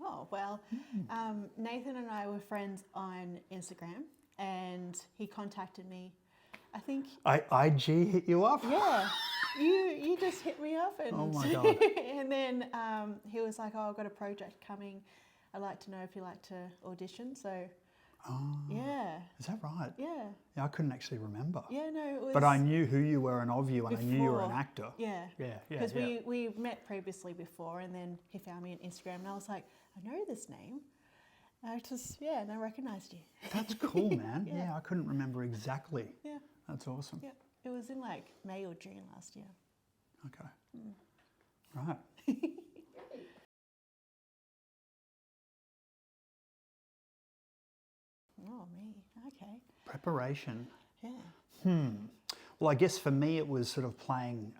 Oh, well, Nathan and I were friends on Instagram and he contacted me. I think... IG hit you up? Yeah. You just hit me up and... Oh my God. And then he was like, oh, I've got a project coming. I'd like to know if you like to audition. So, yeah. Is that right? Yeah. Yeah, I couldn't actually remember. Yeah, no, it was... But I knew who you were and of you, and I knew you were an actor. Yeah. Yeah. Because we met previously before, and then he found me on Instagram, and I was like, I know this name. And and I recognised you. That's cool, man. Yeah. Yeah, I couldn't remember exactly. Yeah. That's awesome. Yeah. It was in like May or June last year. Okay. Right. Oh, me. Okay. Preparation. Yeah. Well, I guess for me it was sort of playing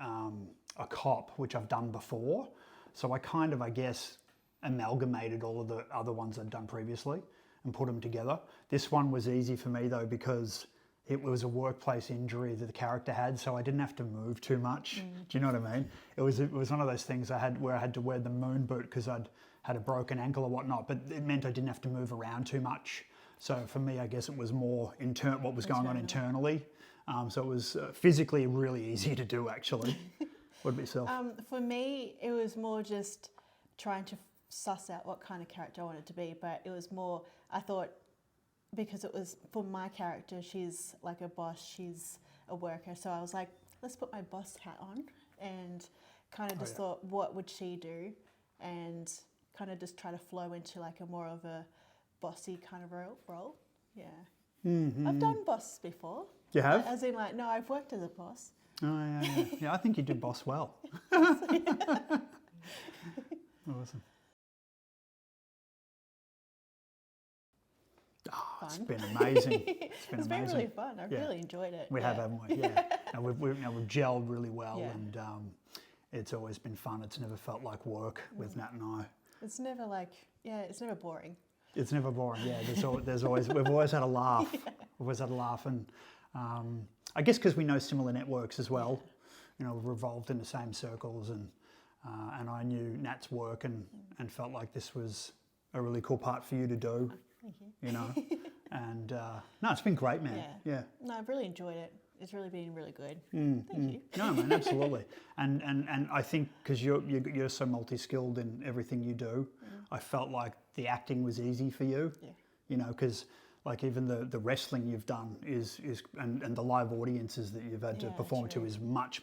a cop, which I've done before. So I kind of, I guess, amalgamated all of the other ones I'd done previously and put them together. This one was easy for me though because it was a workplace injury that the character had, so I didn't have to move too much. Do you know what I mean? It was one of those things where I had to wear the moon boot because I'd had a broken ankle or whatnot, but it meant I didn't have to move around too much. So for me, I guess it was more what was going on internally. So it was physically really easy to do, actually. What about yourself? For me, it was more just trying to suss out what kind of character I wanted to be, but it was more, I thought, because it was for my character, she's like a boss, she's a worker. So I was like, let's put my boss hat on and kind of just thought, what would she do? And kind of just try to flow into like a more of a bossy kind of role. Yeah. I've done boss before. You have? As in like, no, I've worked as a boss. Oh, yeah. Yeah, I think you did boss well. Awesome. Oh, it's been amazing. It's been really fun. I've really enjoyed it. We have, haven't we? Yeah. And we've gelled really well, and it's always been fun. It's never felt like work with Nat and I. It's never like, it's never boring. It's never boring. Yeah, there's always we've always had a laugh. We've always had a laugh, and I guess because we know similar networks as well. You know, we've revolved in the same circles, and I knew Nat's work and felt like this was a really cool part for you to do. Thank you. You know, and no, it's been great, man. Yeah. No, I've really enjoyed it. It's really been really good. Thank you. No, man, absolutely. And I think because you're so multi-skilled in everything you do, I felt like the acting was easy for you. Yeah. You know, because like even the wrestling you've done is and the live audiences that you've had to perform to is much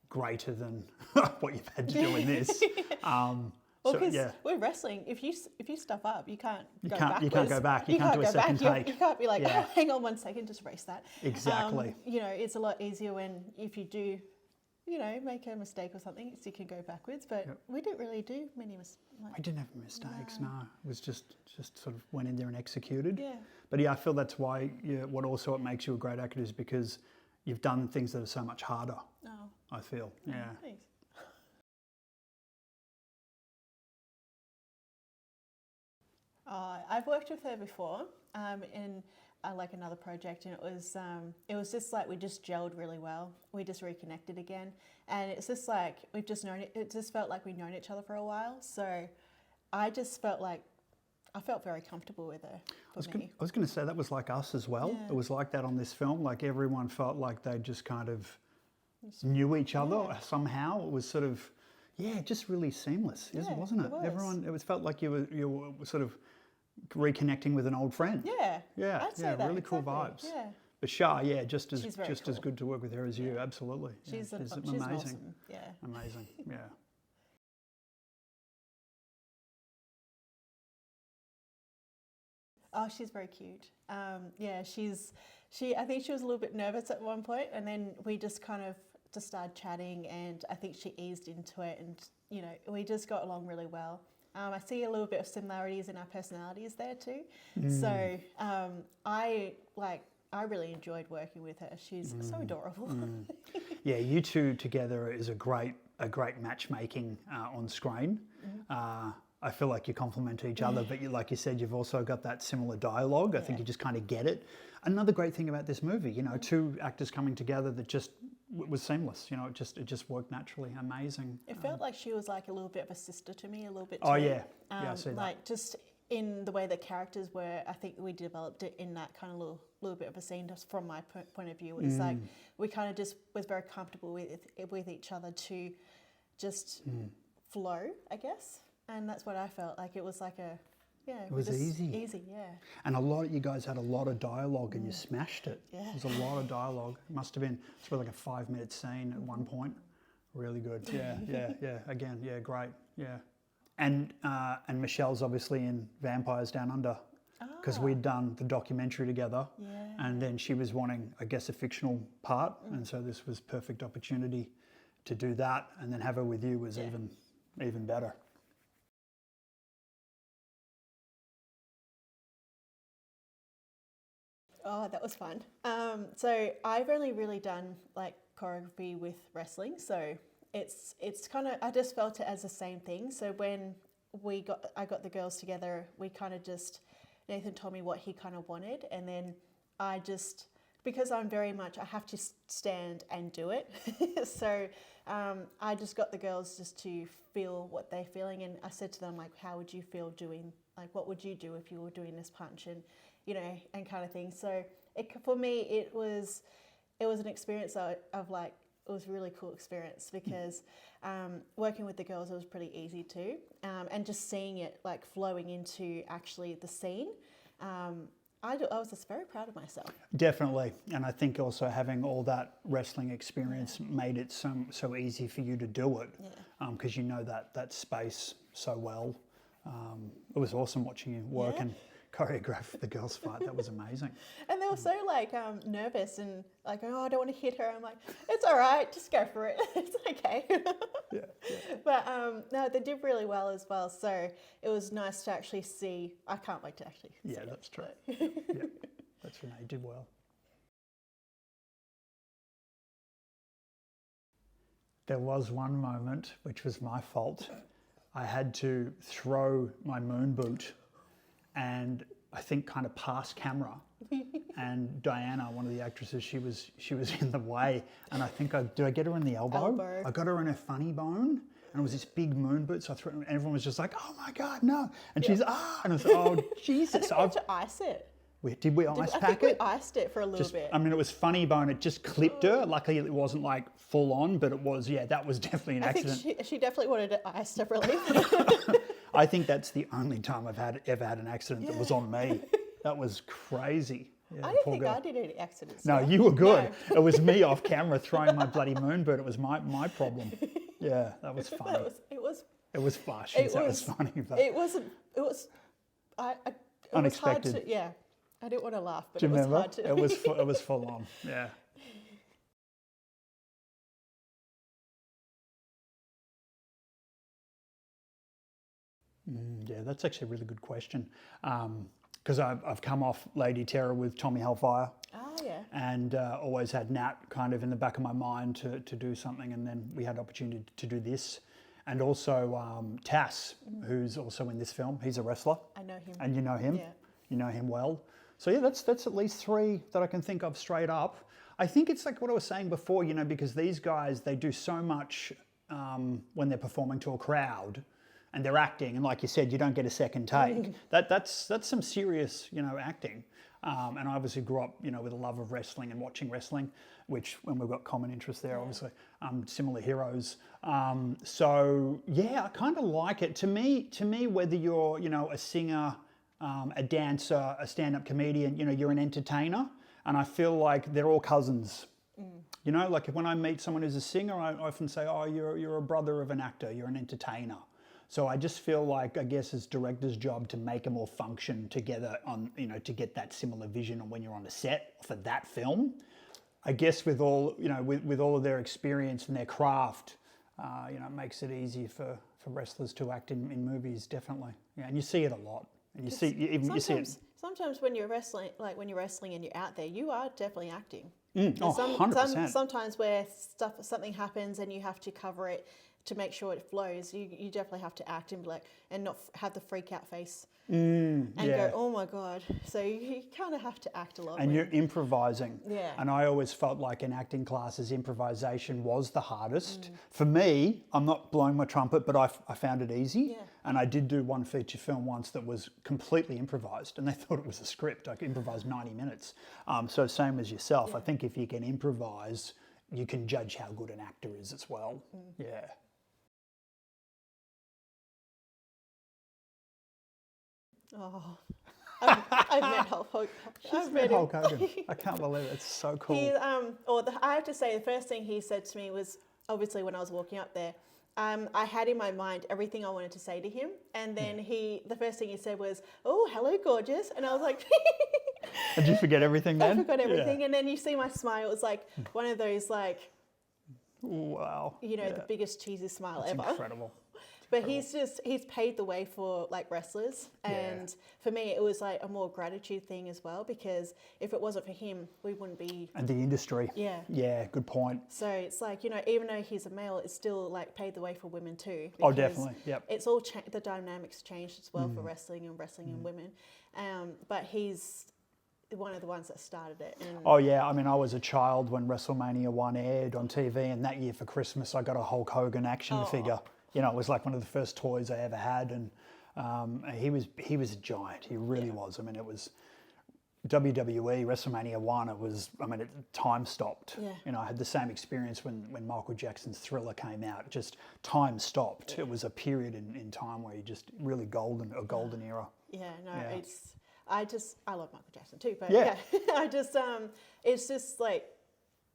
greater than what you've had to do in this. Well, because with wrestling, if you stuff up, you can't go backwards. You can't go back. You can't do a second take. You can't be like, oh, hang on 1 second, just erase that. Exactly. You know, it's a lot easier if you do, you know, make a mistake or something, so you can go backwards. But we didn't really do many mistakes. We didn't have mistakes, no. It was just sort of went in there and executed. Yeah. But I feel that's why what also it makes you a great actor is because you've done things that are so much harder. Oh. I feel. Yeah. Thanks. I've worked with her before in like another project, and it was just like we just gelled really well. We just reconnected again, and it's just like we've just known it. It just felt like we've known each other for a while. So I just felt like I felt very comfortable with her. I was going to say that was like us as well. Yeah. It was like that on this film. Like everyone felt like they just kind of knew each other somehow. It was sort of just really seamless, wasn't it? It was. Everyone, felt like you were sort of reconnecting with an old friend. Yeah, I'd say that, really cool vibes. Yeah. But Shah, just as cool. good to work with her as you, absolutely. She's amazing. Awesome. Yeah. Amazing. Yeah. Oh, she's very cute. I think she was a little bit nervous at one point, and then we just kind of just started chatting, and I think she eased into it, and you know, we just got along really well. I see a little bit of similarities in our personalities there too. So I really enjoyed working with her. She's so adorable. Yeah, you two together is a great matchmaking on screen. I feel like you complement each other, but like you said, you've also got that similar dialogue. I think you just kind of get it. Another great thing about this movie, you know, two actors coming together that just was seamless. You know, it just worked naturally. Amazing. It felt like she was like a little bit of a sister to me, a little bit. Oh too. yeah, yeah, I see that. Like just in the way that characters were, I think we developed it in that kind of little bit of a scene. Just from my point of view, it's like we kind of just was very comfortable with each other to just flow, I guess, and that's what I felt like. It was like it was easy. Easy, yeah. And you guys had a lot of dialogue and you smashed it. Yeah. There was a lot of dialogue. It must have been sort of like a 5-minute scene at one point. Really good. Yeah. Again, yeah, great. Yeah. And Michelle's obviously in Vampires Down Under because we'd done the documentary together. Yeah. And then she was wanting, I guess, a fictional part. And so this was perfect opportunity to do that. And then have her with you was even better. Oh, that was fun. So I've only really done like choreography with wrestling, so it's kind of, I just felt it as the same thing. So when I got the girls together, we kind of just, Nathan told me what he kind of wanted, and then I just, because I'm very much, I have to stand and do it. So I just got the girls just to feel what they're feeling, and I said to them, like, how would you feel doing, like, what would you do if you were doing this punch, and you know, and kind of thing. So for me, it was an experience of like, it was a really cool experience because working with the girls, it was pretty easy too. And just seeing it like flowing into actually the scene, I was just very proud of myself. Definitely. And I think also having all that wrestling experience made it so easy for you to do it because you know that space so well. It was awesome watching you work and choreograph the girls' fight. That was amazing. And they were so like nervous and like, oh, I don't want to hit her. I'm like, it's all right, just go for it. It's okay. Yeah. But no, they did really well as well. So it was nice to actually see. I can't wait to actually see it. That's true. That's Renee did well. There was one moment which was my fault. I had to throw my moon boot and I think kind of past camera, and Diana, one of the actresses, she was in the way, and I think did I get her in the elbow? I got her in her funny bone, and it was this big moon boot, so I threw it, and everyone was just like, "Oh my God, no!" And she's and I was like, "Oh Jesus!" I think we had to ice it. Did we ice pack it? I think we iced it for a little bit. I mean, it was funny bone. It just clipped her. Luckily, it wasn't like full on, but it was. Yeah, that was definitely an accident. I think she definitely wanted it iced separately. I think that's the only time I've ever had an accident that was on me. That was crazy. Yeah, I didn't think I did any accidents. No, you were good. No. It was me off camera throwing my bloody moon boot. It was my problem. Yeah, that was funny. It was flash. That was funny. But it was unexpected. Was hard to, I didn't want to laugh, but Do you remember? Hard to. It was full on. Yeah. Yeah, that's actually a really good question. Because I've come off Lady Terror with Tommy Hellfire. Oh, yeah. And always had Nat kind of in the back of my mind to do something, and then we had opportunity to do this. And also Tass, who's also in this film. He's a wrestler. I know him. And you know him. Yeah. You know him well. So yeah, that's at least 3 that I can think of straight up. I think it's like what I was saying before, you know, because these guys, they do so much when they're performing to a crowd. And they're acting, and like you said, you don't get a second take. That's some serious, you know, acting. And I obviously grew up, you know, with a love of wrestling and watching wrestling, which when we've got common interest there, obviously, similar heroes. So yeah, I kind of like it. To me, whether you're, you know, a singer, a dancer, a stand-up comedian, you know, you're an entertainer, and I feel like they're all cousins. You know, like when I meet someone who's a singer, I often say, "Oh, you're a brother of an actor. You're an entertainer." So I just feel like, I guess it's director's job to make them all function together on, you know, to get that similar vision on when you're on the set for that film. I guess with all, you know, with all of their experience and their craft, you know, it makes it easy for wrestlers to act in movies, definitely. Yeah, and you see it a lot. And you see it. Sometimes when you're wrestling, like when you're wrestling and you're out there, you are definitely acting. 100%. Sometimes where something happens and you have to cover it, to make sure it flows, you definitely have to act and be like, and not have the freak out face and go, oh my God. So you kind of have to act a lot. And you're improvising. Yeah. And I always felt like in acting classes, improvisation was the hardest. For me, I'm not blowing my trumpet, but I found it easy. Yeah. And I did do one feature film once that was completely improvised, and they thought it was a script. I improvised 90 minutes. So same as yourself. I think if you can improvise, you can judge how good an actor is as well. Yeah. Oh, I've met Hulk Hogan. I've met him. Hulk Hogan. I can't believe it. It's so cool. I have to say, the first thing he said to me was, obviously when I was walking up there, I had in my mind everything I wanted to say to him, and then the first thing he said was, "Oh, hello, gorgeous," and I was like, Did you forget everything then? I forgot everything, and then you see my smile. It was like one of those, like, wow. the biggest cheesy smile It's ever. incredible. But he's paved the way for like wrestlers, and for me it was like a more gratitude thing as well, because if it wasn't for him, we wouldn't be. And the industry. Yeah. Yeah, good point. So it's like, even though he's a male, it's still like paved the way for women too. Oh, because definitely. Yep. It's all the dynamics changed as well for wrestling and women, but he's one of the ones that started it. And Oh yeah, I mean, I was a child when WrestleMania 1 aired on TV, and that year for Christmas I got a Hulk Hogan action figure. It was like one of the first toys I ever had, and he was a giant. He really was. I mean, it was WWE WrestleMania 1. It was, time stopped. Yeah. I had the same experience when Michael Jackson's Thriller came out. Just time stopped. It was a period in time where you just really golden era. Yeah, no, Yeah. I love Michael Jackson too, but Yeah. I just it's just like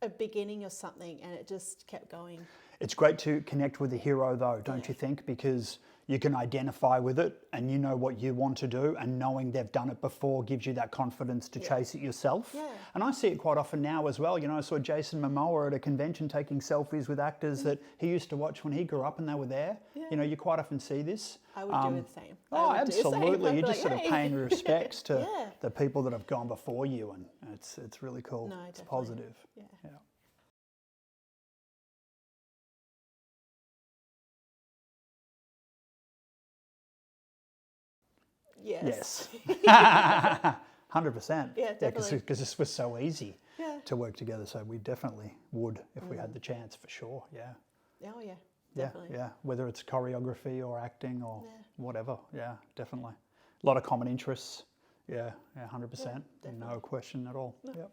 a beginning of something, and it just kept going. It's great to connect with the hero though, don't you think? Because you can identify with it and you know what you want to do, and knowing they've done it before gives you that confidence to chase it yourself. Yeah. And I see it quite often now as well. I saw Jason Momoa at a convention taking selfies with actors that he used to watch when he grew up and they were there. Yeah. You quite often see this. I would do the same. Oh, I would do the same. absolutely. I'd be You're just like, sort of "Hey." paying respects to Yeah. the people that have gone before you, and it's really cool. No, it's definitely. positive. Yeah. Yeah. Yes. Yes. 100%. Yeah, definitely. Because this was so easy Yeah. to work together. So we definitely would if we had the chance, for sure. Yeah. Oh yeah. Yeah. Definitely. Yeah. Whether it's choreography or acting or Yeah. whatever. Yeah, definitely. A lot of common interests. Yeah. Yeah. 100%. definitely. No question at all. Yep.